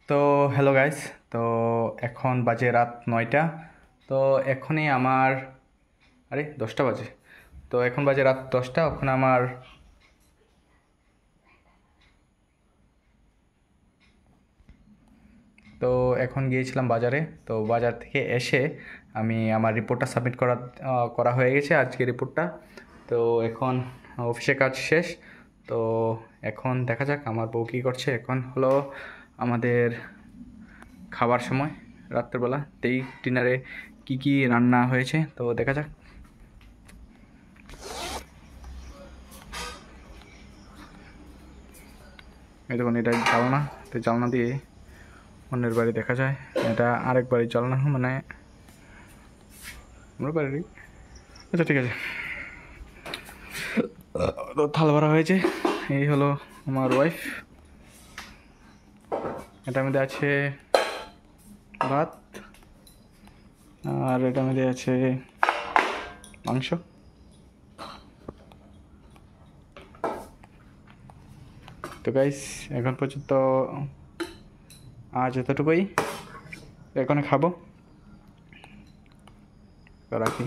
তো hello guys. তো এখন বাজে রাত 9টা। তো এখনই আমার আরে 10টা বাজে। তো এখন বাজে রাত 10টা। এখন আমার তো এখন গিয়েছিলাম বাজারে। তো বাজার থেকে এসে আমি আমার রিপোর্টটা সাবমিট করা হয়ে গেছে, আজকের রিপোর্টটা। তো এখন অফিসে কাজ শেষ। তো এখন দেখা যাক আমার বউ কী করছে। এখন হলো আমাদের খাবার সময়, রাত্রেবেলা ডিনারে কি কি রান্না হয়েছে তো দেখা যাক। এই দেখুন, এটা জানলা। তো জানলা দিয়ে অন্যের বাড়ি দেখা যায়। এটা আরেক বাড়ির জানলা, মানে আমার বাড়িরই। আচ্ছা, ঠিক আছে। তো থাল ভরা হয়েছে। এই হলো আমার ওয়াইফ। এটার মধ্যে আছে ভাত, আর এটার মধ্যে আছে মাংস। তো গাইস, এখন পর্যন্ত আজ এতটুকুই। এখন খাবো, তো রাখি।